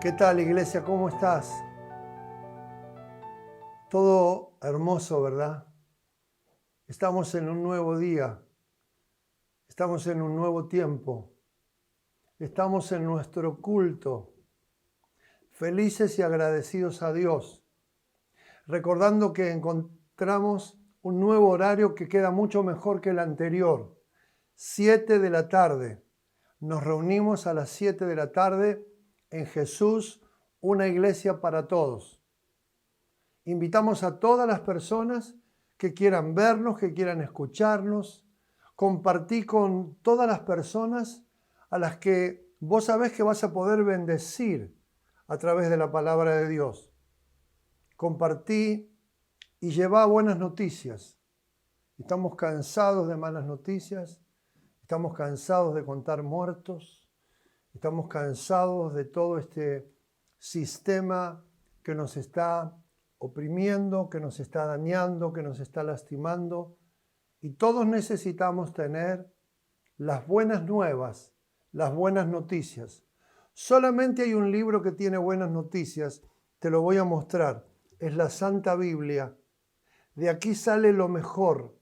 ¿Qué tal, iglesia? ¿Cómo estás? Todo hermoso, ¿verdad? Estamos en un nuevo día, estamos en un nuevo tiempo, estamos en nuestro culto, felices y agradecidos a Dios, recordando que encontramos un nuevo horario que queda mucho mejor que el anterior, 7 de la tarde. Nos reunimos a las 7 de la tarde en Jesús, una iglesia para todos. Invitamos a todas las personas que quieran vernos, que quieran escucharnos, compartí con todas las personas a las que vos sabés que vas a poder bendecir a través de la palabra de Dios. Compartí y llevá buenas noticias. Estamos cansados de malas noticias, estamos cansados de contar muertos, estamos cansados de todo este sistema que nos está oprimiendo, que nos está dañando, que nos está lastimando. Y todos necesitamos tener las buenas nuevas, las buenas noticias. Solamente hay un libro que tiene buenas noticias, te lo voy a mostrar. Es la Santa Biblia. De aquí sale lo mejor,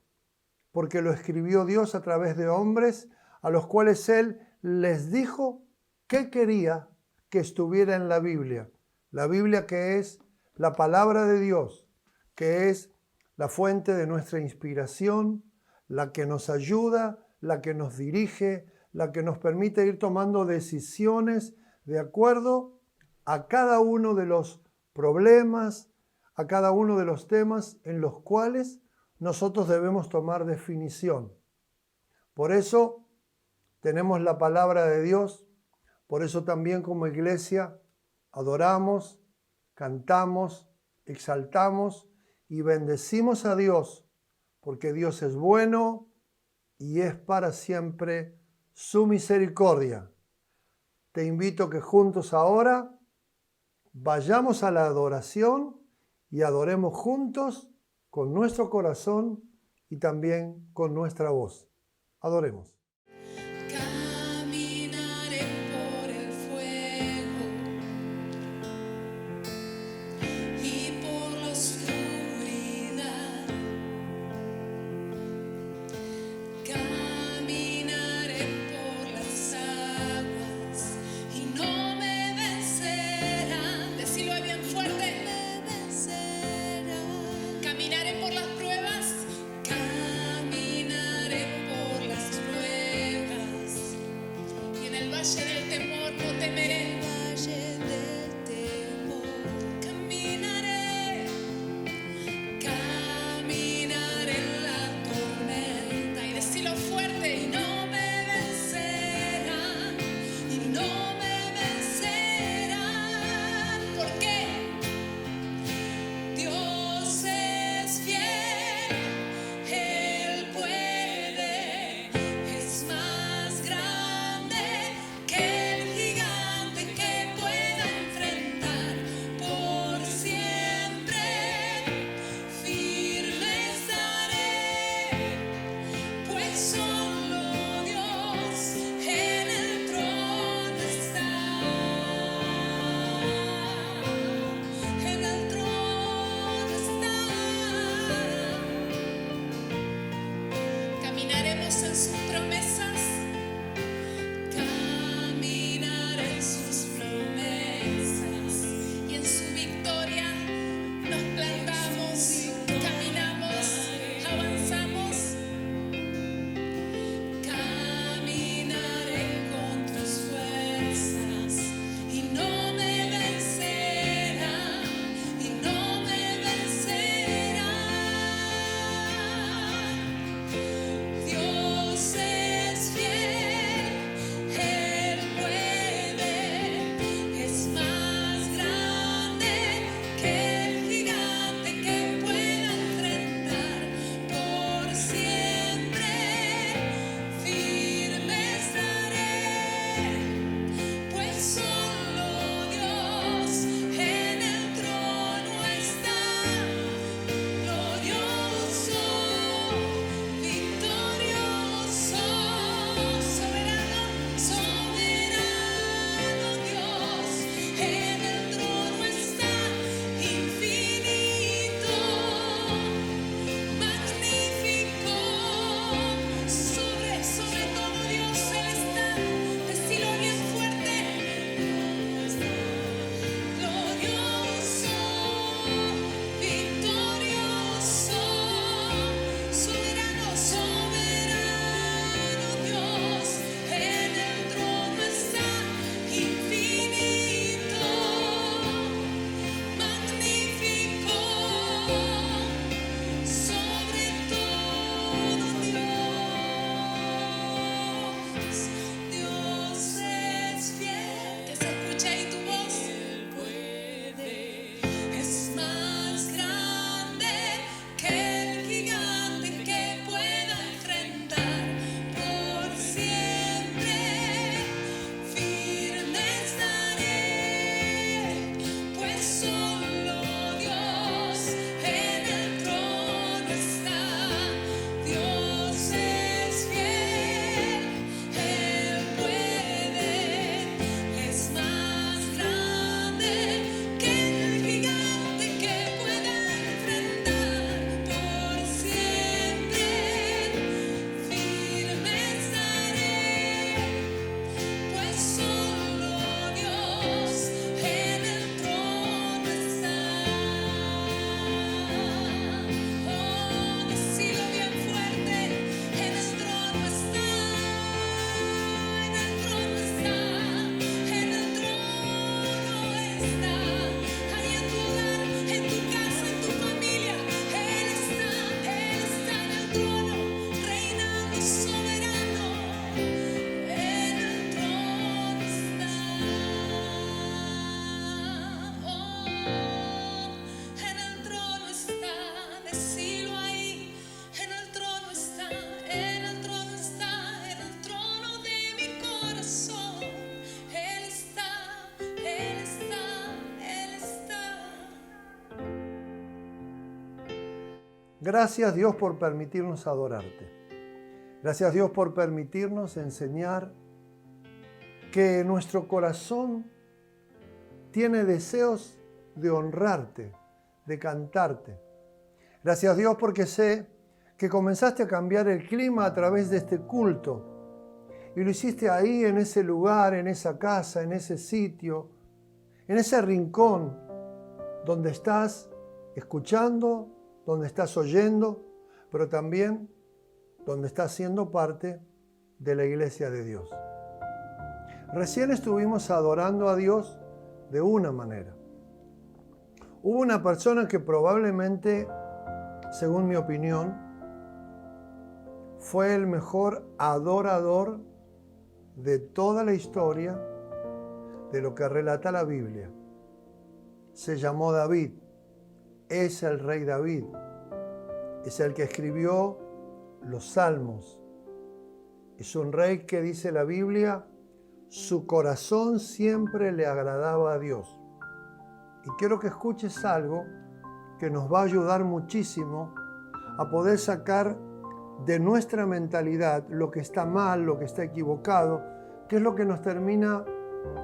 porque lo escribió Dios a través de hombres a los cuales Él les dijo qué quería que estuviera en la Biblia. La Biblia que es la palabra de Dios, que es la fuente de nuestra inspiración, la que nos ayuda, la que nos dirige, la que nos permite ir tomando decisiones de acuerdo a cada uno de los problemas, a cada uno de los temas en los cuales nosotros debemos tomar definición. Por eso tenemos la palabra de Dios, por eso también como iglesia adoramos, cantamos, exaltamos y bendecimos a Dios, porque Dios es bueno y es para siempre su misericordia. Te invito a que juntos ahora vayamos a la adoración y adoremos juntos con nuestro corazón y también con nuestra voz. Adoremos. Caminaré por las pruebas, caminaré por las pruebas. Gracias Dios por permitirnos adorarte. Gracias Dios por permitirnos enseñar que nuestro corazón tiene deseos de honrarte, de cantarte. Gracias Dios porque sé que comenzaste a cambiar el clima a través de este culto y lo hiciste ahí, en ese lugar, en esa casa, en ese sitio, en ese rincón donde estás escuchando, donde estás oyendo, pero también donde estás siendo parte de la iglesia de Dios. Recién estuvimos adorando a Dios de una manera. Hubo una persona que probablemente, según mi opinión, fue el mejor adorador de toda la historia de lo que relata la Biblia. Se llamó David. Es el rey David. Es el que escribió los Salmos. Es un rey que, dice la Biblia, su corazón siempre le agradaba a Dios. Y quiero que escuches algo que nos va a ayudar muchísimo a poder sacar de nuestra mentalidad lo que está mal, lo que está equivocado, que es lo que nos termina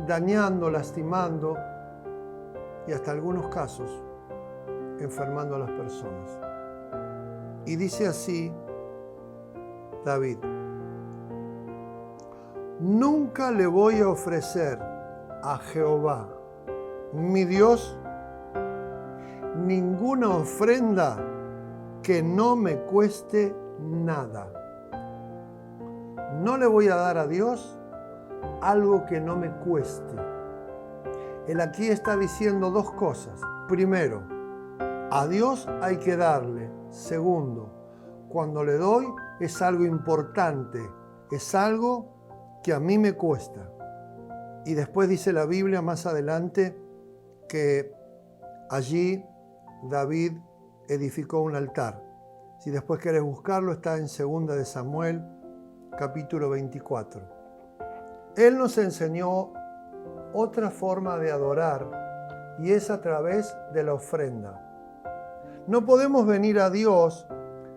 dañando, lastimando y hasta algunos casos enfermando a las personas. Y dice así David: nunca le voy a ofrecer a Jehová, mi Dios, ninguna ofrenda que no me cueste nada. No le voy a dar a Dios algo que no me cueste. Él aquí está diciendo dos cosas. Primero, a Dios hay que darle. Segundo, cuando le doy es algo importante, es algo que a mí me cuesta. Y después dice la Biblia más adelante que allí David edificó un altar. Si después querés buscarlo, está en 2 de Samuel, capítulo 24. Él nos enseñó otra forma de adorar y es a través de la ofrenda. No podemos venir a Dios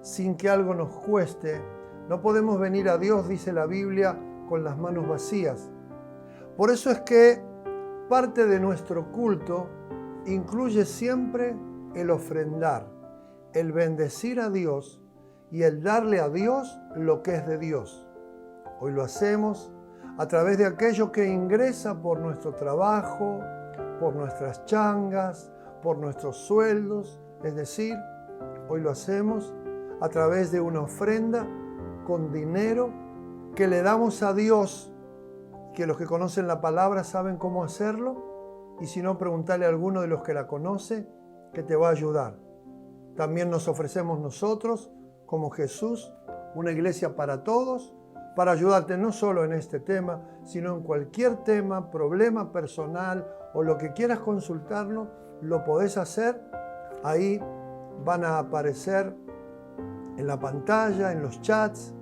sin que algo nos cueste. No podemos venir a Dios, dice la Biblia, con las manos vacías. Por eso es que parte de nuestro culto incluye siempre el ofrendar, el bendecir a Dios y el darle a Dios lo que es de Dios. Hoy lo hacemos a través de aquello que ingresa por nuestro trabajo, por nuestras changas, por nuestros sueldos. Es decir, hoy lo hacemos a través de una ofrenda con dinero que le damos a Dios, que los que conocen la palabra saben cómo hacerlo, y si no, preguntarle a alguno de los que la conoce que te va a ayudar. También nos ofrecemos nosotros, como Jesús, una iglesia para todos, para ayudarte no solo en este tema, sino en cualquier tema, problema personal o lo que quieras consultarnos, lo podés hacer. Ahí van a aparecer en la pantalla, en los chats,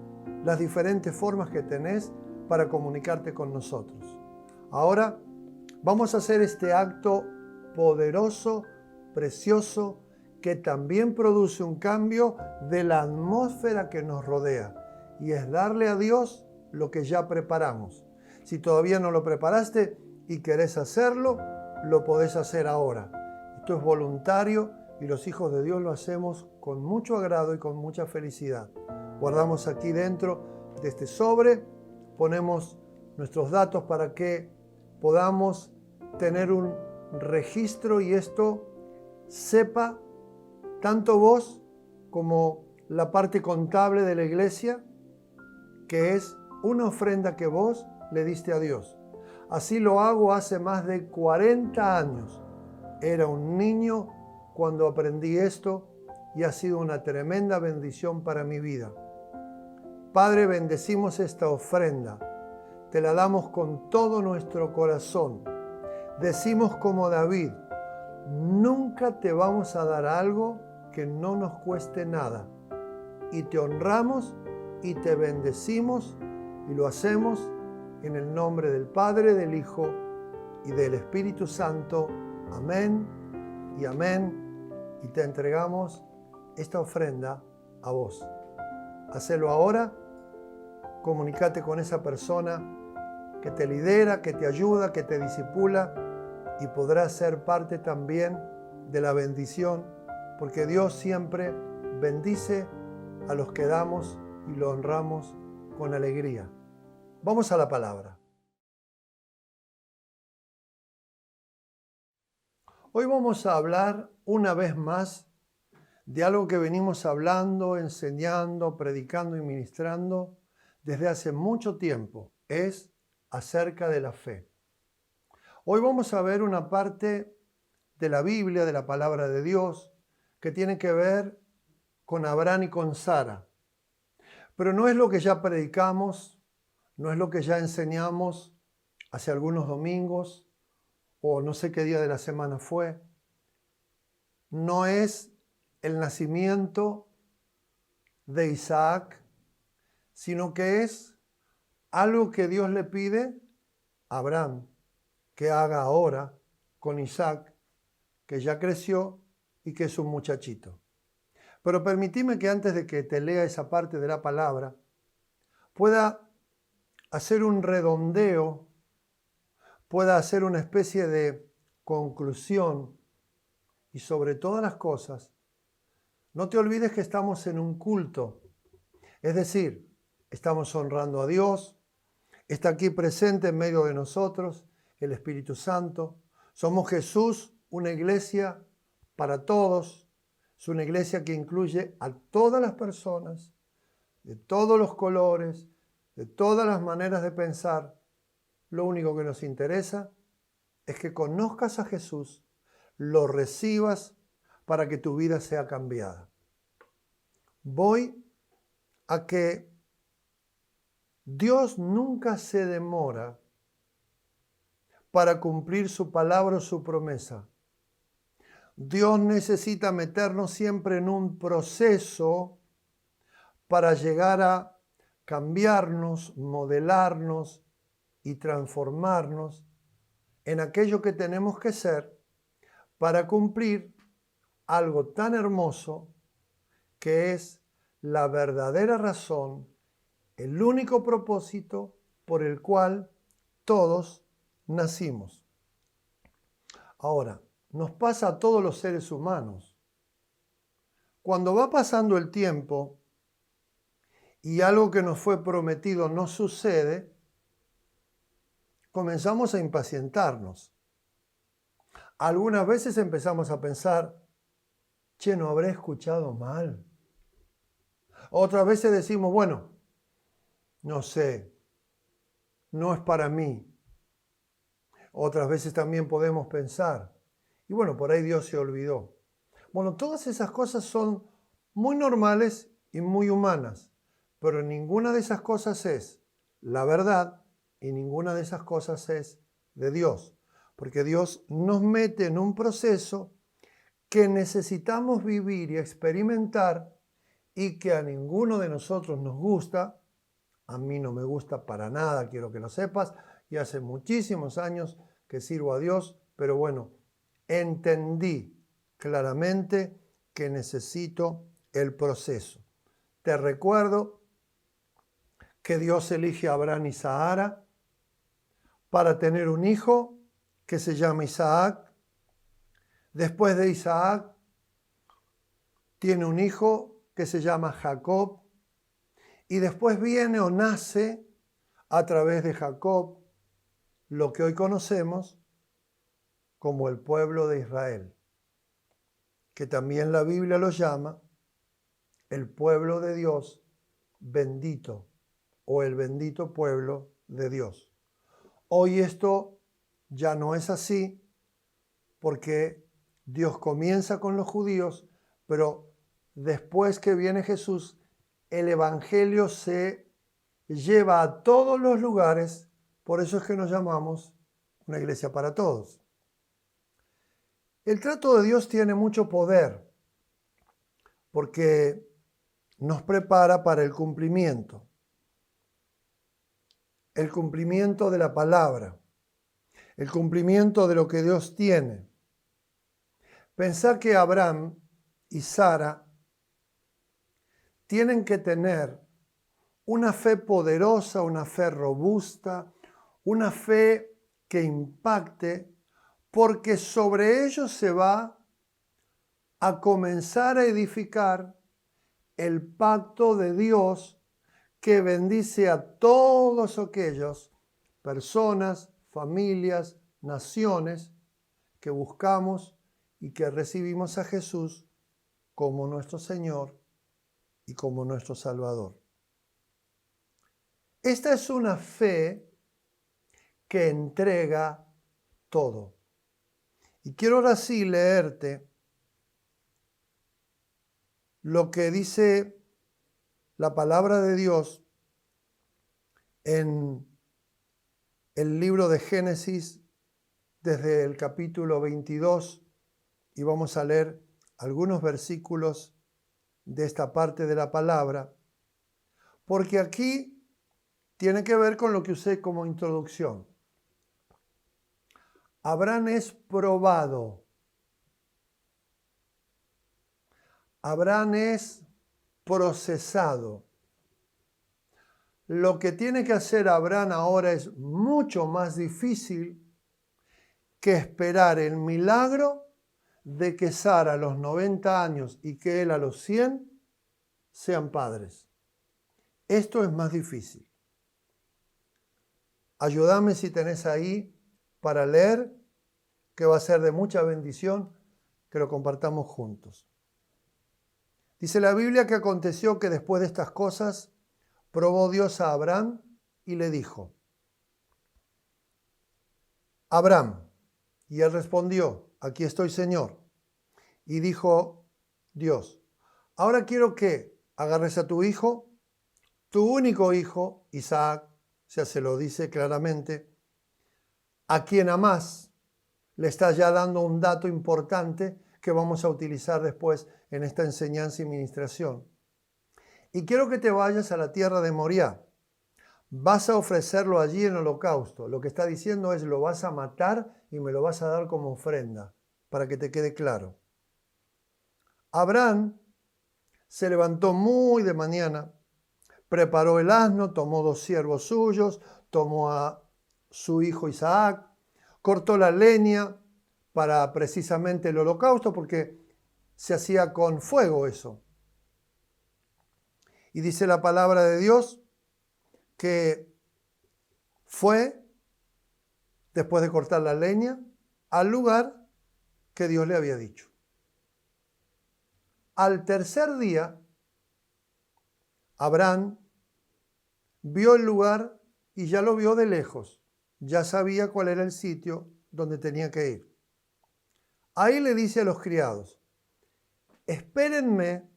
las diferentes formas que tenés para comunicarte con nosotros. Ahora vamos a hacer este acto poderoso, precioso, que también produce un cambio de la atmósfera que nos rodea, y es darle a Dios lo que ya preparamos. Si todavía no lo preparaste y querés hacerlo, lo podés hacer ahora. Esto es voluntario y los hijos de Dios lo hacemos con mucho agrado y con mucha felicidad. Guardamos aquí dentro de este sobre, ponemos nuestros datos para que podamos tener un registro y esto sepa tanto vos como la parte contable de la iglesia, que es una ofrenda que vos le diste a Dios. Así lo hago hace más de 40 años. Era un niño cuando aprendí esto y ha sido una tremenda bendición para mi vida. Padre, bendecimos esta ofrenda. Te la damos con todo nuestro corazón. Decimos como David, nunca te vamos a dar algo que no nos cueste nada. Y te honramos y te bendecimos y lo hacemos en el nombre del Padre, del Hijo y del Espíritu Santo. Amén y amén. Y te entregamos esta ofrenda a vos. Hacelo ahora. Comunícate con esa persona que te lidera, que te ayuda, que te discipula y podrás ser parte también de la bendición, porque Dios siempre bendice a los que damos y lo honramos con alegría. Vamos a la palabra. Hoy vamos a hablar una vez más de algo que venimos hablando, enseñando, predicando y ministrando desde hace mucho tiempo. Es acerca de la fe. Hoy vamos a ver una parte de la Biblia, de la palabra de Dios, que tiene que ver con Abraham y con Sara. Pero no es lo que ya predicamos, no es lo que ya enseñamos hace algunos domingos, o no sé qué día de la semana fue. No es el nacimiento de Isaac, sino que es algo que Dios le pide a Abraham que haga ahora con Isaac, que ya creció y que es un muchachito. Pero permitime que antes de que te lea esa parte de la palabra, pueda hacer un redondeo, pueda hacer una especie de conclusión y sobre todas las cosas, no te olvides que estamos en un culto, es decir, estamos honrando a Dios, está aquí presente en medio de nosotros el Espíritu Santo, somos Jesús, una iglesia para todos, es una iglesia que incluye a todas las personas, de todos los colores, de todas las maneras de pensar. Lo único que nos interesa es que conozcas a Jesús, lo recibas para que tu vida sea cambiada. Voy a que Dios nunca se demora para cumplir su palabra o su promesa. Dios necesita meternos siempre en un proceso para llegar a cambiarnos, modelarnos y transformarnos en aquello que tenemos que ser para cumplir algo tan hermoso que es la verdadera razón, el único propósito por el cual todos nacimos. Ahora, nos pasa a todos los seres humanos. Cuando va pasando el tiempo y algo que nos fue prometido no sucede, comenzamos a impacientarnos. Algunas veces empezamos a pensar, che, ¿no habré escuchado mal? Otras veces decimos, bueno, no sé, no es para mí. Otras veces también podemos pensar, y bueno, por ahí Dios se olvidó. Bueno, todas esas cosas son muy normales y muy humanas, pero ninguna de esas cosas es la verdad y ninguna de esas cosas es de Dios, porque Dios nos mete en un proceso que necesitamos vivir y experimentar y que a ninguno de nosotros nos gusta. A mí no me gusta para nada, quiero que lo sepas, y hace muchísimos años que sirvo a Dios, pero bueno, entendí claramente que necesito el proceso. Te recuerdo que Dios elige a Abraham y Sara para tener un hijo que se llama Isaac. Después de Isaac tiene un hijo que se llama Jacob. Y después viene o nace a través de Jacob lo que hoy conocemos como el pueblo de Israel, que también la Biblia lo llama el pueblo de Dios bendito o el bendito pueblo de Dios. Hoy esto ya no es así porque Dios comienza con los judíos, pero después que viene Jesús, el Evangelio se lleva a todos los lugares, por eso es que nos llamamos una iglesia para todos. El trato de Dios tiene mucho poder, porque nos prepara para el cumplimiento de la palabra, el cumplimiento de lo que Dios tiene. Pensá que Abraham y Sara tienen que tener una fe poderosa, una fe robusta, una fe que impacte, porque sobre ellos se va a comenzar a edificar el pacto de Dios que bendice a todos aquellos personas, familias, naciones que buscamos y que recibimos a Jesús como nuestro Señor y como nuestro Salvador. Esta es una fe que entrega todo. Y quiero ahora sí leerte lo que dice la palabra de Dios en el libro de Génesis desde el capítulo 22 y vamos a leer algunos versículos de esta parte de la palabra, porque aquí tiene que ver con lo que usé como introducción. Abraham es probado. Abraham es procesado. Lo que tiene que hacer Abraham ahora es mucho más difícil que esperar el milagro de que Sara a los 90 años y que él a los 100 sean padres. Esto es más difícil. Ayúdame si tenés ahí para leer, que va a ser de mucha bendición que lo compartamos juntos. Dice la Biblia que aconteció que después de estas cosas probó Dios a Abraham y le dijo: Abraham. Y él respondió: aquí estoy, Señor. Y dijo Dios: ahora quiero que agarres a tu hijo, tu único hijo, Isaac, o sea, se lo dice claramente, a quien amás. Le está ya dando un dato importante que vamos a utilizar después en esta enseñanza y ministración. Y quiero que te vayas a la tierra de Moriah. Vas a ofrecerlo allí en holocausto. Lo que está diciendo es: lo vas a matar y me lo vas a dar como ofrenda, para que te quede claro. Abraham se levantó muy de mañana, preparó el asno, tomó 2 siervos suyos, tomó a su hijo Isaac, cortó la leña para precisamente el holocausto, porque se hacía con fuego eso. Y dice la palabra de Dios que fue, después de cortar la leña, al lugar que Dios le había dicho. Al tercer día, Abraham vio el lugar y ya lo vio de lejos. Ya sabía cuál era el sitio donde tenía que ir. Ahí le dice a los criados: espérenme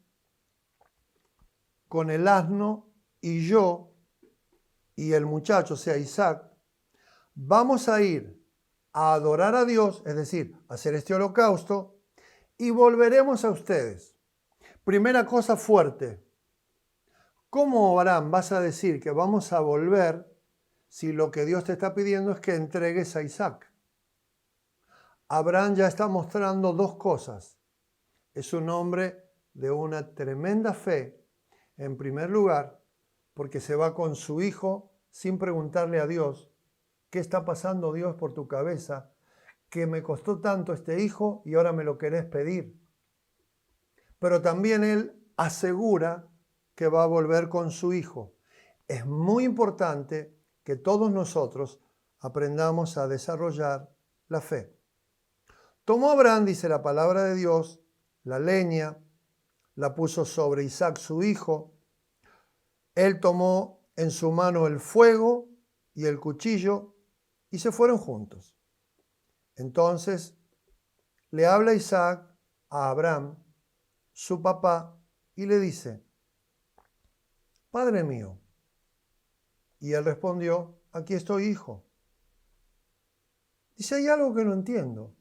con el asno y yo y el muchacho, o sea, Isaac, vamos a ir a adorar a Dios, es decir, a hacer este holocausto, y volveremos a ustedes. Primera cosa fuerte: ¿cómo, Abraham, vas a decir que vamos a volver si lo que Dios te está pidiendo es que entregues a Isaac? Abraham ya está mostrando 2 cosas. Es un hombre de una tremenda fe, en primer lugar, porque se va con su hijo sin preguntarle a Dios: ¿qué está pasando, Dios, por tu cabeza? Que me costó tanto este hijo y ahora me lo querés pedir. Pero también él asegura que va a volver con su hijo. Es muy importante que todos nosotros aprendamos a desarrollar la fe. Tomó Abraham, dice la palabra de Dios, la leña, la puso sobre Isaac su hijo. Él tomó en su mano el fuego y el cuchillo y se fueron juntos. Entonces le habla Isaac a Abraham, su papá, y le dice, Padre mío. Y él respondió, aquí estoy, hijo. Dice, hay algo que no entiendo.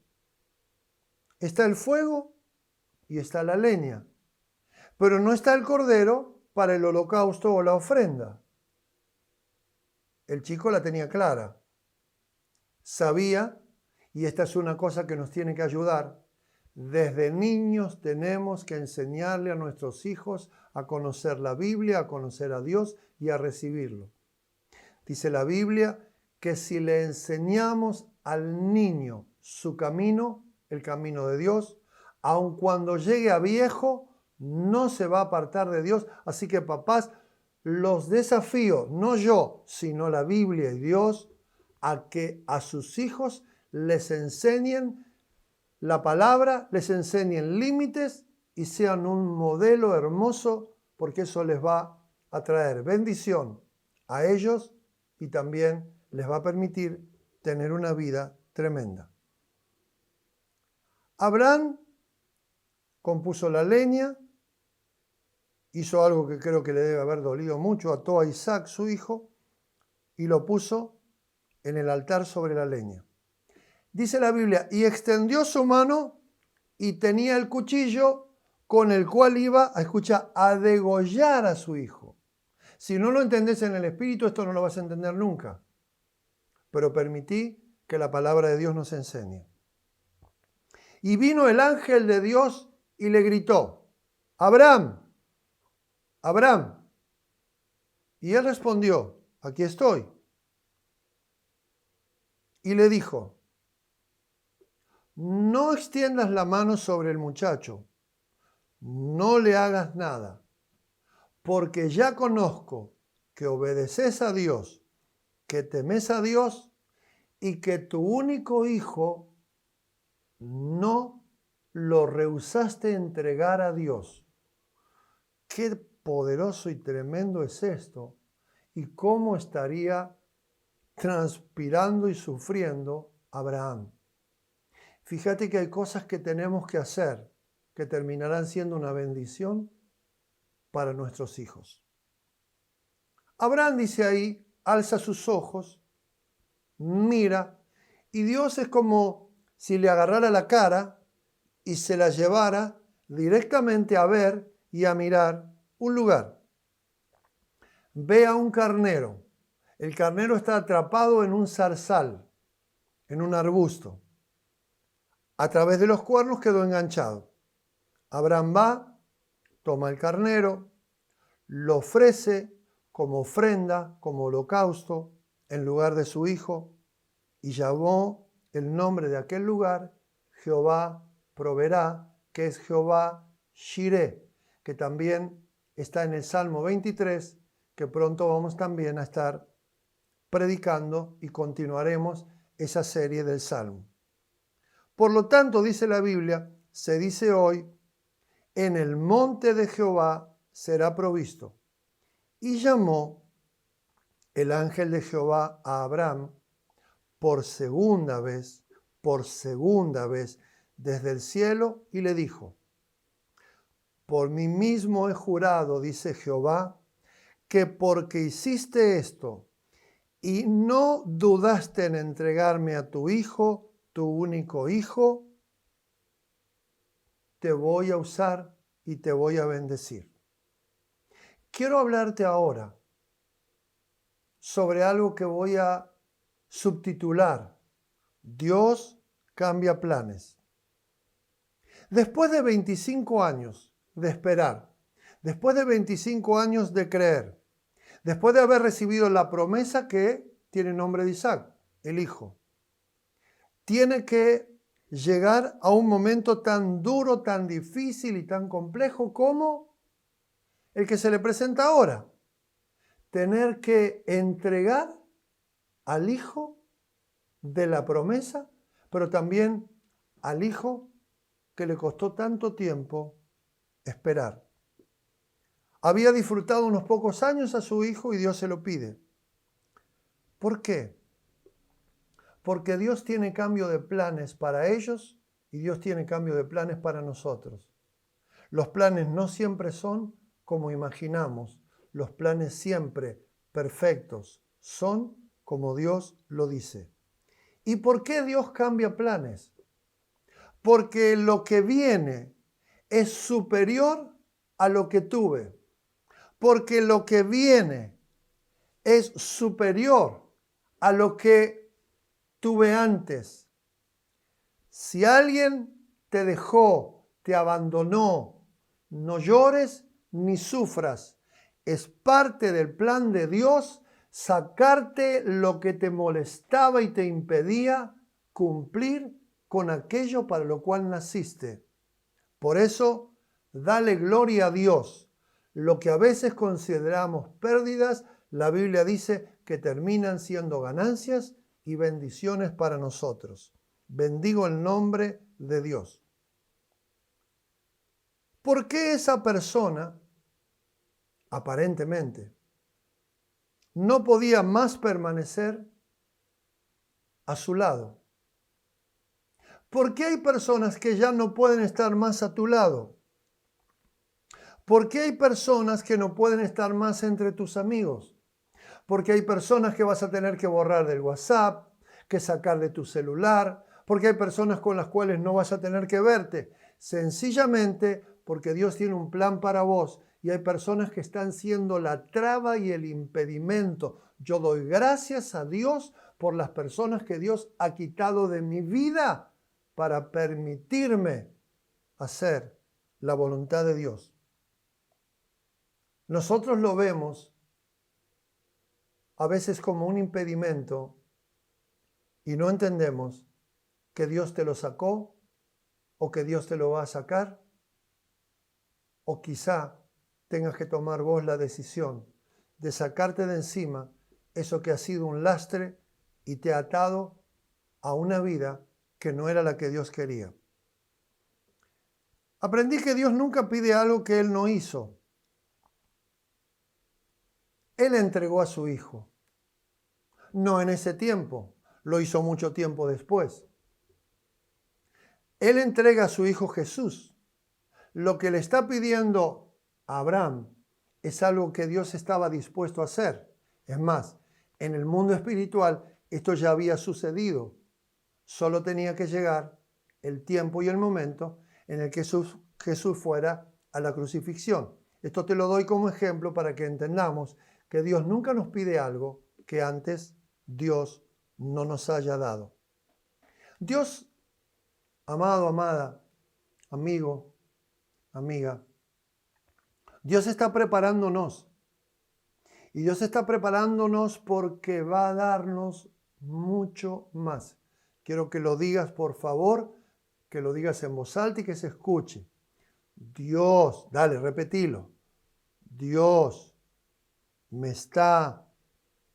Está el fuego y está la leña, pero no está el cordero para el holocausto o la ofrenda. El chico la tenía clara. Sabía, y esta es una cosa que nos tiene que ayudar, desde niños tenemos que enseñarle a nuestros hijos a conocer la Biblia, a conocer a Dios y a recibirlo. Dice la Biblia que si le enseñamos al niño su camino, el camino de Dios, aun cuando llegue a viejo, no se va a apartar de Dios. Así que papás, los desafío, no yo, sino la Biblia y Dios, a que a sus hijos les enseñen la palabra, les enseñen límites y sean un modelo hermoso, porque eso les va a traer bendición a ellos y también les va a permitir tener una vida tremenda. Abraham compuso la leña, hizo algo que creo que le debe haber dolido mucho, ató a Isaac, su hijo, y lo puso en el altar sobre la leña. Dice la Biblia, y extendió su mano y tenía el cuchillo con el cual iba, a degollar a su hijo. Si no lo entendés en el Espíritu, esto no lo vas a entender nunca. Pero permití que la palabra de Dios nos enseñe. Y vino el ángel de Dios y le gritó, Abraham, Abraham. Y él respondió, aquí estoy. Y le dijo, no extiendas la mano sobre el muchacho, no le hagas nada, porque ya conozco que obedeces a Dios, que temes a Dios y que tu único hijo no lo rehusaste entregar a Dios. Qué poderoso y tremendo es esto, y cómo estaría transpirando y sufriendo Abraham. Fíjate que hay cosas que tenemos que hacer que terminarán siendo una bendición para nuestros hijos. Abraham dice ahí, alza sus ojos, mira, y Dios es como si le agarrara la cara y se la llevara directamente a ver y a mirar un lugar. Ve a un carnero. El carnero está atrapado en un zarzal, en un arbusto. A través de los cuernos quedó enganchado. Abraham va, toma el carnero, lo ofrece como ofrenda, como holocausto, en lugar de su hijo, y llamó el nombre de aquel lugar, Jehová proveerá, que es Jehová Shireh, que también está en el Salmo 23, que pronto vamos también a estar predicando y continuaremos esa serie del Salmo. Por lo tanto, dice la Biblia, se dice hoy, en el monte de Jehová será provisto. Y llamó el ángel de Jehová a Abraham por segunda vez, desde el cielo, y le dijo, por mí mismo he jurado, dice Jehová, que porque hiciste esto y no dudaste en entregarme a tu hijo, tu único hijo, te voy a usar y te voy a bendecir. Quiero hablarte ahora sobre algo que voy a subtitular, Dios cambia planes. Después de 25 años de esperar, después de 25 años de creer, después de haber recibido la promesa que tiene nombre de Isaac, el hijo, tiene que llegar a un momento tan duro, tan difícil y tan complejo como el que se le presenta ahora. Tener que entregar al hijo de la promesa, pero también al hijo que le costó tanto tiempo esperar. Había disfrutado unos pocos años a su hijo y Dios se lo pide. ¿Por qué? Porque Dios tiene cambio de planes para ellos y Dios tiene cambio de planes para nosotros. Los planes no siempre son como imaginamos. Los planes siempre perfectos son como Dios lo dice. ¿Y por qué Dios cambia planes? Porque lo que viene es superior a lo que tuve. Porque lo que viene es superior a lo que tuve antes. Si alguien te dejó, te abandonó, no llores ni sufras. Es parte del plan de Dios sacarte lo que te molestaba y te impedía cumplir con aquello para lo cual naciste. Por eso, dale gloria a Dios. Lo que a veces consideramos pérdidas, la Biblia dice que terminan siendo ganancias y bendiciones para nosotros. Bendigo el nombre de Dios. ¿Por qué esa persona, aparentemente, no podía más permanecer a su lado? ¿Por qué hay personas que ya no pueden estar más a tu lado? ¿Por qué hay personas que no pueden estar más entre tus amigos? Porque hay personas que vas a tener que borrar del WhatsApp, que sacar de tu celular, porque hay personas con las cuales no vas a tener que verte. Sencillamente porque Dios tiene un plan para vos y hay personas que están siendo la traba y el impedimento. Yo doy gracias a Dios por las personas que Dios ha quitado de mi vida para permitirme hacer la voluntad de Dios. Nosotros lo vemos a veces como un impedimento y no entendemos que Dios te lo sacó o que Dios te lo va a sacar, o quizá tengas que tomar vos la decisión de sacarte de encima eso que ha sido un lastre y te ha atado a una vida que no era la que Dios quería. Aprendí que Dios nunca pide algo que Él no hizo. Él entregó a su Hijo. No en ese tiempo, lo hizo mucho tiempo después. Él entrega a su Hijo Jesús. Lo que le está pidiendo a Abraham es algo que Dios estaba dispuesto a hacer. Es más, en el mundo espiritual esto ya había sucedido. Solo tenía que llegar el tiempo y el momento en el que Jesús fuera a la crucifixión. Esto te lo doy como ejemplo para que entendamos que Dios nunca nos pide algo que antes Dios no nos haya dado. Dios, amado, amada, amigo, amiga, Dios está preparándonos. Y Dios está preparándonos porque va a darnos mucho más. Quiero que lo digas, por favor, que lo digas en voz alta y que se escuche. Dios, dale, repetilo. Dios me está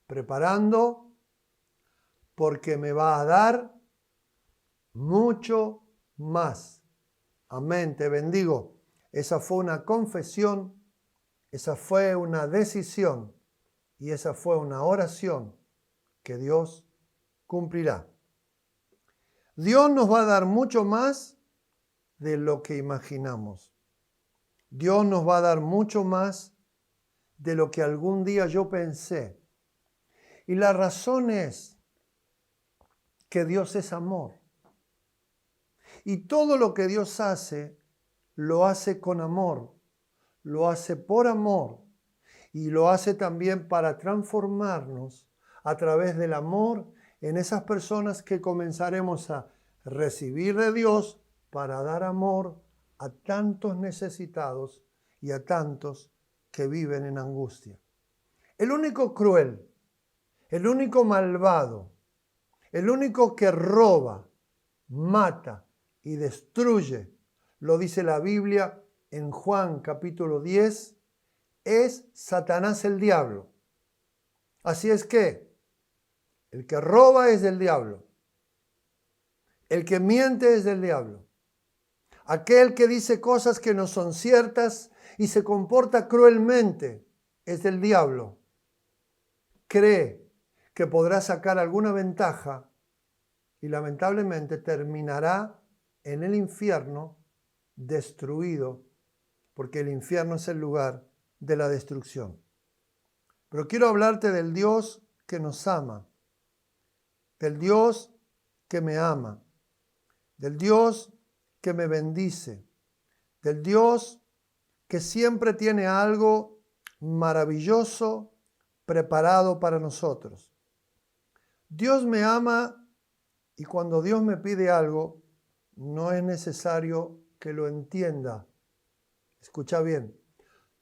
preparando porque me va a dar mucho más. Amén, te bendigo. Esa fue una confesión, esa fue una decisión y esa fue una oración que Dios cumplirá. Dios nos va a dar mucho más de lo que imaginamos. Dios nos va a dar mucho más de lo que algún día yo pensé. Y la razón es que Dios es amor. Y todo lo que Dios hace, lo hace con amor, lo hace por amor y lo hace también para transformarnos a través del amor en esas personas que comenzaremos a recibir de Dios para dar amor a tantos necesitados y a tantos que viven en angustia. El único cruel, el único malvado, el único que roba, mata y destruye, lo dice la Biblia en Juan capítulo 10, es Satanás el diablo. Así es que el que roba es del diablo. El que miente es del diablo. Aquel que dice cosas que no son ciertas y se comporta cruelmente es del diablo. Cree que podrá sacar alguna ventaja y lamentablemente terminará en el infierno destruido porque el infierno es el lugar de la destrucción. Pero quiero hablarte del Dios que nos ama, del Dios que me ama, del Dios que me bendice, del Dios que siempre tiene algo maravilloso preparado para nosotros. Dios me ama y cuando Dios me pide algo, no es necesario que lo entienda. Escucha bien,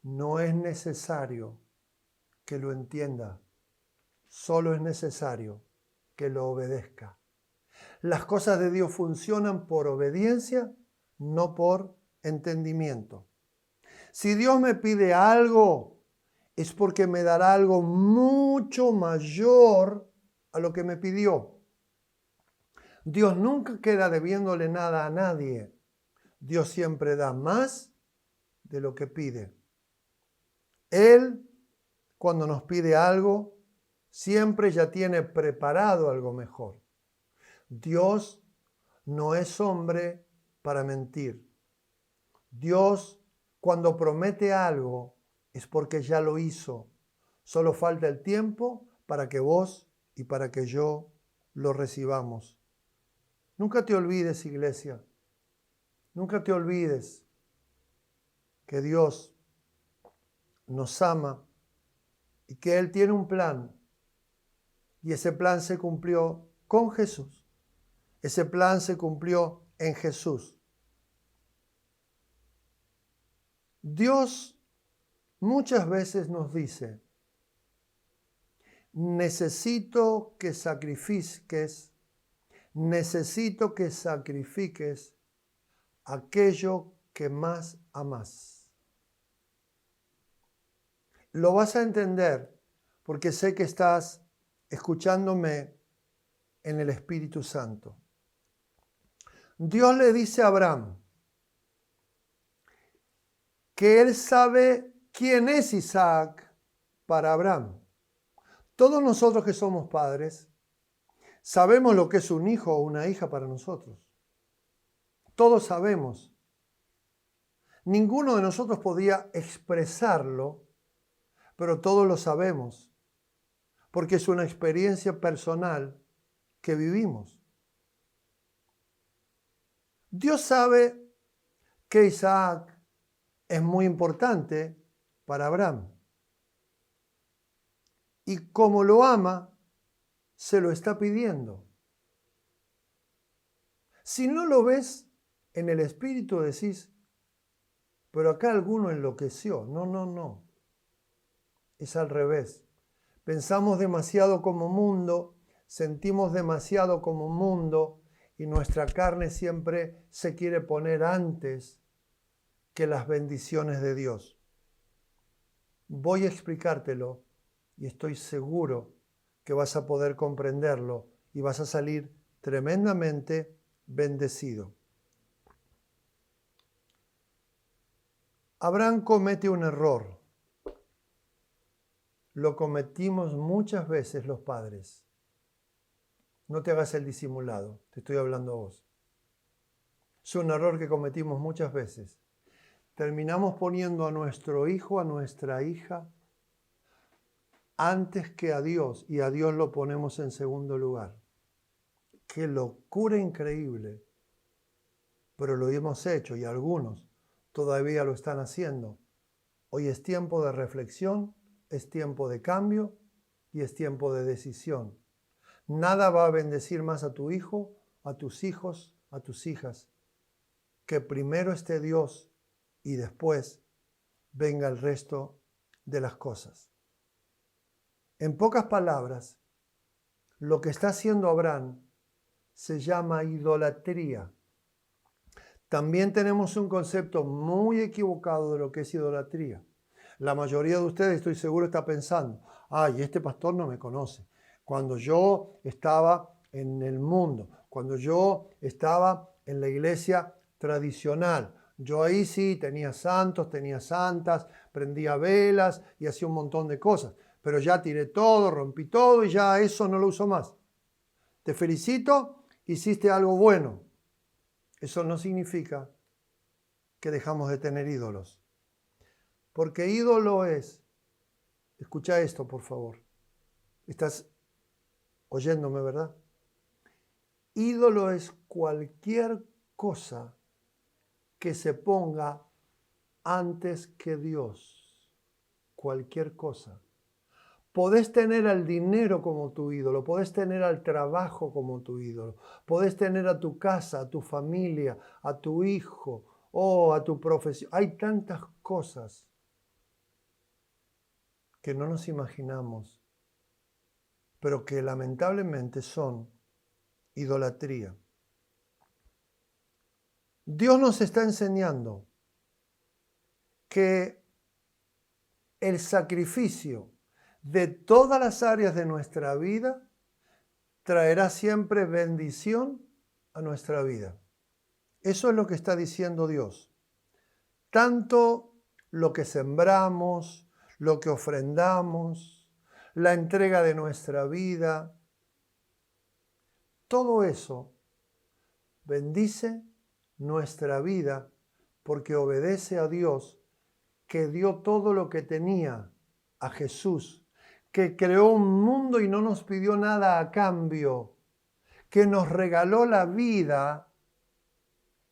no es necesario que lo entienda, solo es necesario que lo obedezca. Las cosas de Dios funcionan por obediencia, no por entendimiento. Si Dios me pide algo, es porque me dará algo mucho mayor a lo que me pidió. Dios nunca queda debiéndole nada a nadie. Dios siempre da más de lo que pide. Él, cuando nos pide algo, siempre ya tiene preparado algo mejor. Dios no es hombre para mentir. Dios, cuando promete algo, es porque ya lo hizo. Solo falta el tiempo para que vos y para que yo lo recibamos. Nunca te olvides, iglesia. Nunca te olvides que Dios nos ama y que Él tiene un plan. Y ese plan se cumplió con Jesús. Ese plan se cumplió en Jesús. Dios muchas veces nos dice, necesito que sacrifiques aquello que más amas. Lo vas a entender porque sé que estás escuchándome en el Espíritu Santo. Dios le dice a Abraham que él sabe quién es Isaac para Abraham. Todos nosotros que somos padres sabemos lo que es un hijo o una hija para nosotros. Todos sabemos. Ninguno de nosotros podía expresarlo, pero todos lo sabemos, porque es una experiencia personal que vivimos. Dios sabe que Isaac es muy importante para Abraham. Y como lo ama, se lo está pidiendo. Si no lo ves en el espíritu, decís, pero acá alguno enloqueció. No. Es al revés. Pensamos demasiado como mundo, sentimos demasiado como mundo y nuestra carne siempre se quiere poner antes que las bendiciones de Dios. Voy a explicártelo y estoy seguro que vas a poder comprenderlo y vas a salir tremendamente bendecido. Abraham comete un error. Lo cometimos muchas veces los padres. No te hagas el disimulado, te estoy hablando a vos. Es un error que cometimos muchas veces. Terminamos poniendo a nuestro hijo, a nuestra hija, antes que a Dios, y a Dios lo ponemos en segundo lugar. Qué locura increíble, pero lo hemos hecho y algunos todavía lo están haciendo. Hoy es tiempo de reflexión, es tiempo de cambio y es tiempo de decisión. Nada va a bendecir más a tu hijo, a tus hijos, a tus hijas, que primero esté Dios y después venga el resto de las cosas. En pocas palabras, lo que está haciendo Abraham se llama idolatría. También tenemos un concepto muy equivocado de lo que es idolatría. La mayoría de ustedes, estoy seguro, está pensando, ay, este pastor no me conoce. Cuando yo estaba en el mundo, cuando yo estaba en la iglesia tradicional, yo ahí sí tenía santos, tenía santas, prendía velas y hacía un montón de cosas. Pero ya tiré todo, rompí todo y ya eso no lo uso más. Te felicito, hiciste algo bueno. Eso no significa que dejamos de tener ídolos. Porque ídolo es, escucha esto por favor, estás oyéndome, ¿verdad? Ídolo es cualquier cosa que se ponga antes que Dios. Cualquier cosa. Podés tener al dinero como tu ídolo, podés tener al trabajo como tu ídolo, podés tener a tu casa, a tu familia, a tu hijo o a tu profesión. Hay tantas cosas que no nos imaginamos, pero que lamentablemente son idolatría. Dios nos está enseñando que el sacrificio de todas las áreas de nuestra vida traerá siempre bendición a nuestra vida. Eso es lo que está diciendo Dios. Tanto lo que sembramos, lo que ofrendamos, la entrega de nuestra vida, todo eso bendice nuestra vida porque obedece a Dios que dio todo lo que tenía a Jesús, que creó un mundo y no nos pidió nada a cambio, que nos regaló la vida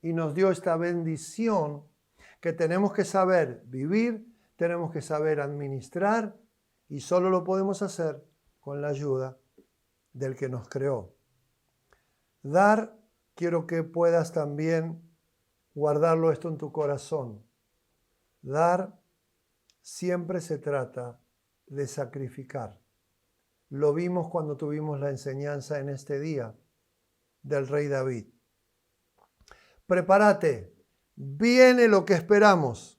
y nos dio esta bendición que tenemos que saber vivir, tenemos que saber administrar y solo lo podemos hacer con la ayuda del que nos creó. Dar, quiero que puedas también guardarlo esto en tu corazón. Dar siempre se trata de sacrificar. Lo vimos cuando tuvimos la enseñanza en este día del rey David. Prepárate, viene lo que esperamos.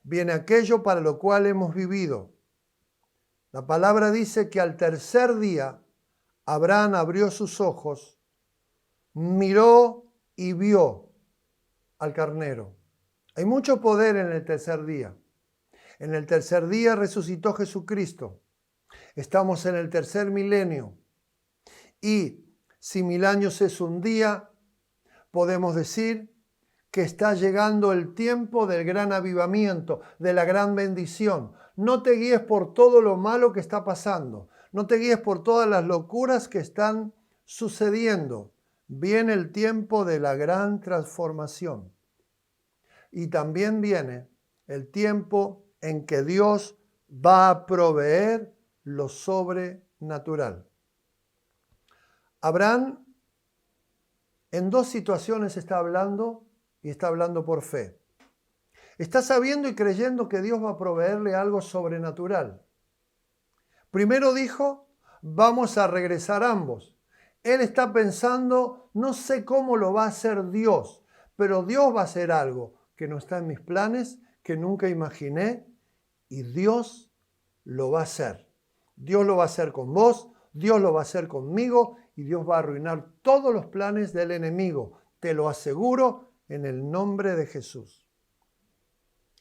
Viene aquello para lo cual hemos vivido. La palabra dice que al tercer día Abraham abrió sus ojos, miró y vio al carnero. Hay mucho poder en el tercer día. En el tercer día resucitó Jesucristo. Estamos en el tercer milenio. Y si 1000 años es un día, podemos decir que está llegando el tiempo del gran avivamiento, de la gran bendición. No te guíes por todo lo malo que está pasando. No te guíes por todas las locuras que están sucediendo. Viene el tiempo de la gran transformación. Y también viene el tiempo en que Dios va a proveer lo sobrenatural. Abraham en dos situaciones está hablando y está hablando por fe. Está sabiendo y creyendo que Dios va a proveerle algo sobrenatural. Primero dijo, vamos a regresar ambos. Él está pensando, no sé cómo lo va a hacer Dios, pero Dios va a hacer algo que no está en mis planes, que nunca imaginé, y Dios lo va a hacer. Dios lo va a hacer con vos, Dios lo va a hacer conmigo, y Dios va a arruinar todos los planes del enemigo. Te lo aseguro en el nombre de Jesús.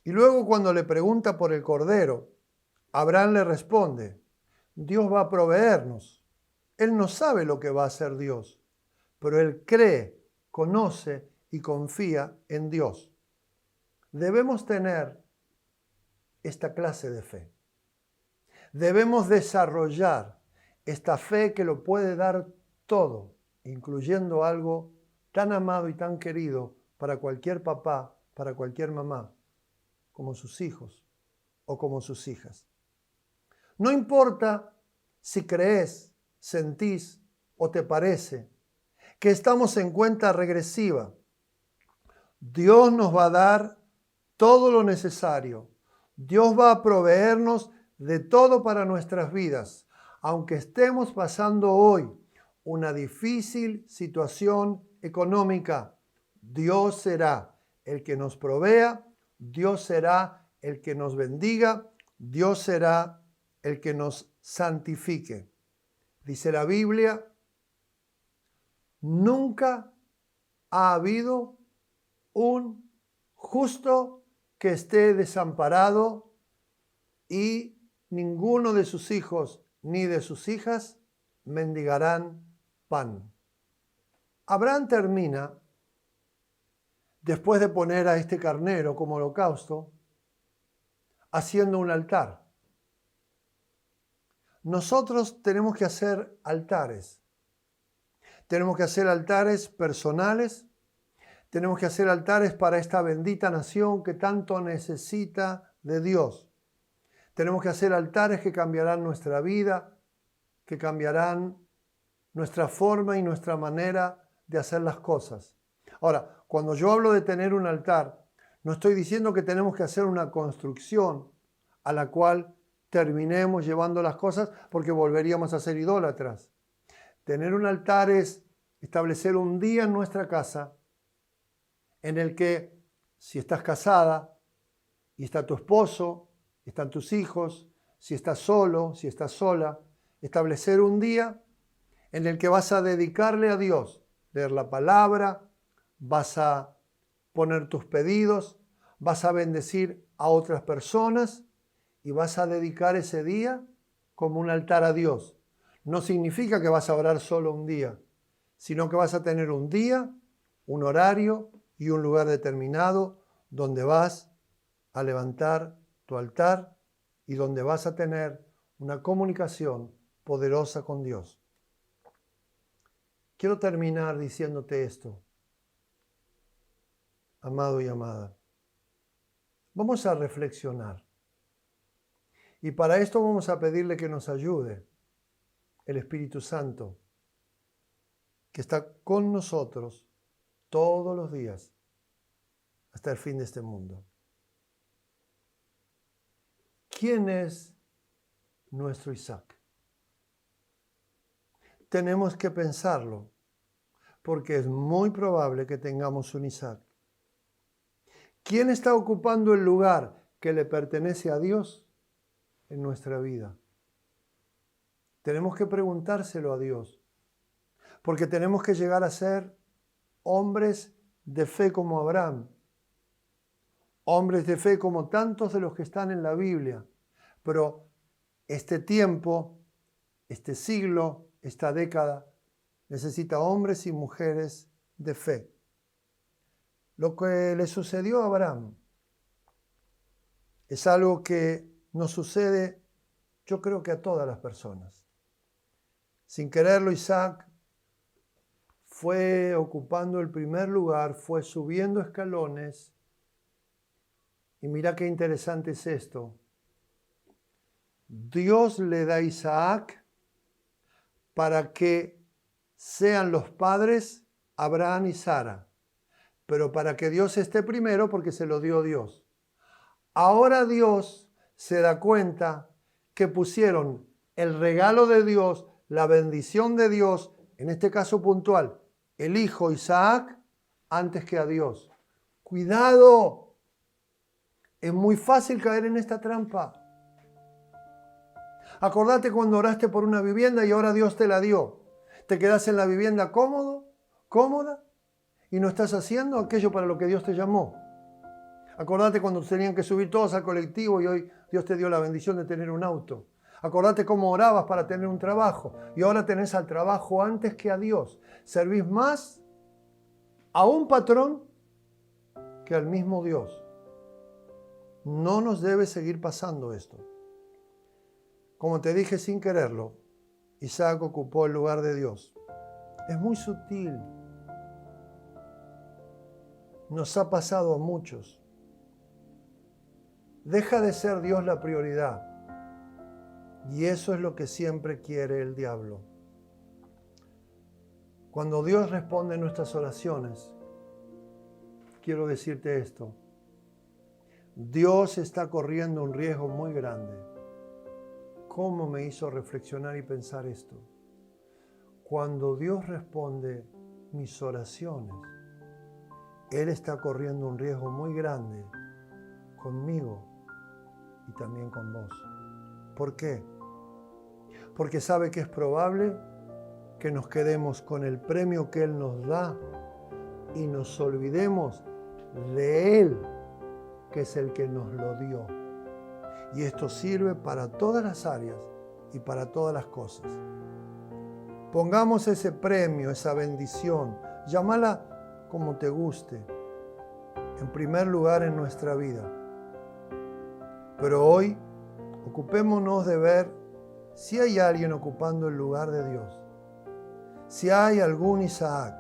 Y luego cuando le pregunta por el cordero, Abraham le responde, Dios va a proveernos. Él no sabe lo que va a hacer Dios, pero él cree, conoce y confía en Dios. Debemos tener esta clase de fe. Debemos desarrollar esta fe que lo puede dar todo, incluyendo algo tan amado y tan querido para cualquier papá, para cualquier mamá, como sus hijos o como sus hijas. No importa si crees, sentís o te parece que estamos en cuenta regresiva. Dios nos va a dar todo lo necesario. Dios va a proveernos de todo para nuestras vidas, aunque estemos pasando hoy una difícil situación económica. Dios será el que nos provea, Dios será el que nos bendiga, Dios será el que nos santifique. Dice la Biblia, nunca ha habido un justo que esté desamparado y ninguno de sus hijos ni de sus hijas mendigarán pan. Abraham termina, después de poner a este carnero como holocausto, haciendo un altar. Nosotros tenemos que hacer altares. Tenemos que hacer altares personales. Tenemos que hacer altares para esta bendita nación que tanto necesita de Dios. Tenemos que hacer altares que cambiarán nuestra vida, que cambiarán nuestra forma y nuestra manera de hacer las cosas. Ahora, cuando yo hablo de tener un altar, no estoy diciendo que tenemos que hacer una construcción a la cual terminemos llevando las cosas porque volveríamos a ser idólatras. Tener un altar es establecer un día en nuestra casa en el que, si estás casada y está tu esposo, están tus hijos, si estás solo, si estás sola, establecer un día en el que vas a dedicarle a Dios, leer la palabra, vas a poner tus pedidos, vas a bendecir a otras personas y vas a dedicar ese día como un altar a Dios. No significa que vas a orar solo un día, sino que vas a tener un día, un horario y un lugar determinado donde vas a levantar tu altar y donde vas a tener una comunicación poderosa con Dios. Quiero terminar diciéndote esto, amado y amada. Vamos a reflexionar. Y para esto vamos a pedirle que nos ayude el Espíritu Santo, que está con nosotros todos los días hasta el fin de este mundo. ¿Quién es nuestro Isaac? Tenemos que pensarlo, porque es muy probable que tengamos un Isaac. ¿Quién está ocupando el lugar que le pertenece a Dios en nuestra vida? Tenemos que preguntárselo a Dios, porque tenemos que llegar a ser hombres de fe como Abraham, hombres de fe como tantos de los que están en la Biblia. Pero este tiempo, este siglo, esta década, necesita hombres y mujeres de fe. Lo que le sucedió a Abraham es algo que nos sucede, yo creo que a todas las personas. Sin quererlo, Isaac fue ocupando el primer lugar, fue subiendo escalones. Y mira qué interesante es esto. Dios le da a Isaac para que sean los padres Abraham y Sara, pero para que Dios esté primero porque se lo dio Dios. Ahora Dios se da cuenta que pusieron el regalo de Dios, la bendición de Dios, en este caso puntual, el hijo Isaac, antes que a Dios. ¡Cuidado! Es muy fácil caer en esta trampa. Acordate cuando oraste por una vivienda y ahora Dios te la dio. Te quedas en la vivienda cómoda, y no estás haciendo aquello para lo que Dios te llamó. Acordate cuando tenían que subir todos al colectivo y hoy Dios te dio la bendición de tener un auto. Acordate cómo orabas para tener un trabajo y ahora tenés al trabajo antes que a Dios. Servís más a un patrón que al mismo Dios. No nos debe seguir pasando esto. Como te dije sin quererlo, Isaac ocupó el lugar de Dios. Es muy sutil. Nos ha pasado a muchos. Deja de ser Dios la prioridad. Y eso es lo que siempre quiere el diablo. Cuando Dios responde nuestras oraciones, quiero decirte esto. Dios está corriendo un riesgo muy grande. ¿Cómo me hizo reflexionar y pensar esto? Cuando Dios responde mis oraciones, Él está corriendo un riesgo muy grande conmigo y también con vos. ¿Por qué? Porque sabe que es probable que nos quedemos con el premio que Él nos da y nos olvidemos de Él, que es el que nos lo dio. Y esto sirve para todas las áreas y para todas las cosas. Pongamos ese premio, esa bendición, llámala como te guste, en primer lugar en nuestra vida. Pero hoy ocupémonos de ver si hay alguien ocupando el lugar de Dios, si hay algún Isaac.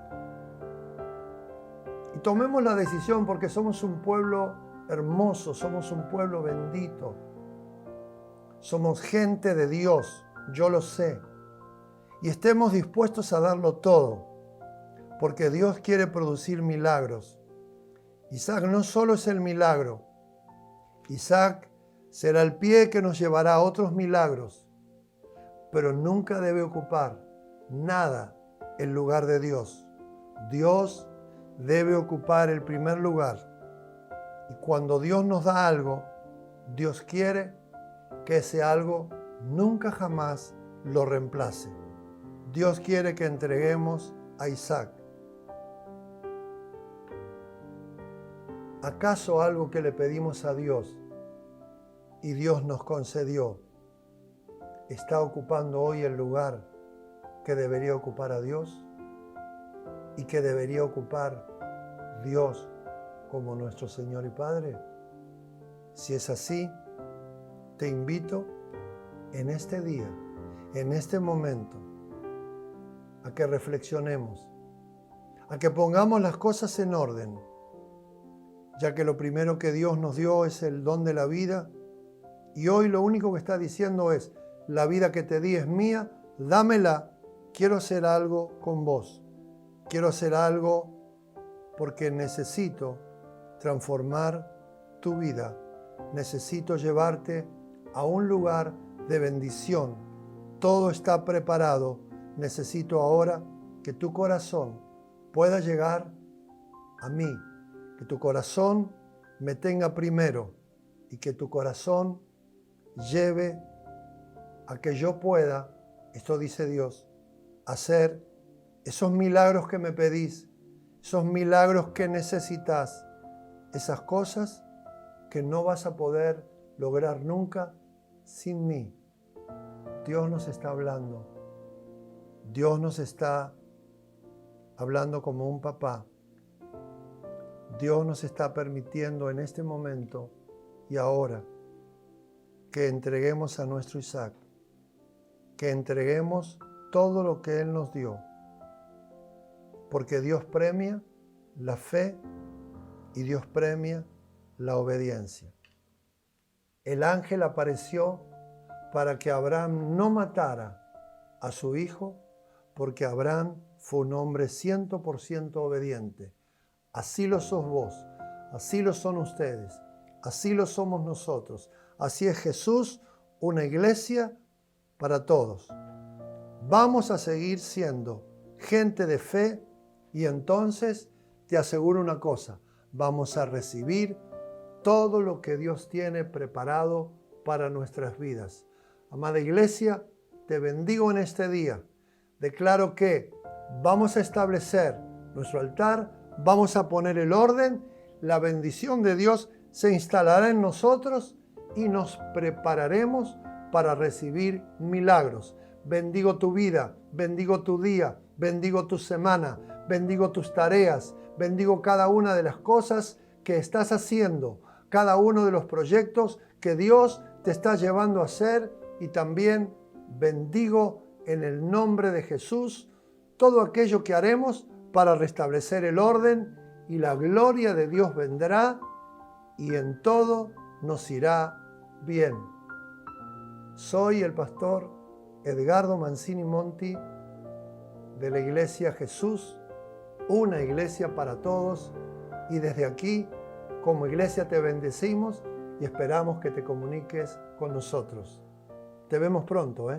Y tomemos la decisión porque somos un pueblo hermoso, somos un pueblo bendito, somos gente de Dios, yo lo sé. Y estemos dispuestos a darlo todo, porque Dios quiere producir milagros. Isaac no solo es el milagro, Isaac será el pie que nos llevará a otros milagros, pero nunca debe ocupar nada el lugar de Dios. Dios debe ocupar el primer lugar. Y cuando Dios nos da algo, Dios quiere que ese algo nunca jamás lo reemplace. Dios quiere que entreguemos a Isaac. ¿Acaso algo que le pedimos a Dios y Dios nos concedió está ocupando hoy el lugar que debería ocupar a Dios y que debería ocupar Dios como nuestro Señor y Padre? Si es así, te invito en este día, en este momento, a que reflexionemos, a que pongamos las cosas en orden, ya que lo primero que Dios nos dio es el don de la vida, y hoy lo único que está diciendo es: la vida que te di es mía, dámela, quiero hacer algo con vos, quiero hacer algo porque necesito transformar tu vida, necesito llevarte a un lugar de bendición, todo está preparado, necesito ahora que tu corazón pueda llegar a mí, que tu corazón me tenga primero y que tu corazón lleve a que yo pueda, esto dice Dios, hacer esos milagros que me pedís, esos milagros que necesitas, esas cosas que no vas a poder lograr nunca sin mí. Dios nos está hablando. Dios nos está hablando como un papá. Dios nos está permitiendo en este momento y ahora que entreguemos a nuestro Isaac, que entreguemos todo lo que Él nos dio, porque Dios premia la fe y Dios premia la obediencia. El ángel apareció para que Abraham no matara a su hijo, porque Abraham fue un hombre 100% obediente. Así lo sos vos, así lo son ustedes, así lo somos nosotros. Así es Jesús, una iglesia para todos. Vamos a seguir siendo gente de fe y entonces te aseguro una cosa, vamos a recibir todo lo que Dios tiene preparado para nuestras vidas. Amada iglesia, te bendigo en este día. Declaro que vamos a establecer nuestro altar, vamos a poner el orden, la bendición de Dios se instalará en nosotros y nos prepararemos para recibir milagros. Bendigo tu vida, bendigo tu día, bendigo tu semana, bendigo tus tareas, bendigo cada una de las cosas que estás haciendo, cada uno de los proyectos que Dios te está llevando a hacer, y también bendigo en el nombre de Jesús todo aquello que haremos para restablecer el orden, y la gloria de Dios vendrá y en todo nos irá bien. Soy el pastor Edgardo Mancini Monti de la Iglesia Jesús, una iglesia para todos, y desde aquí como iglesia te bendecimos y esperamos que te comuniques con nosotros. Te vemos pronto,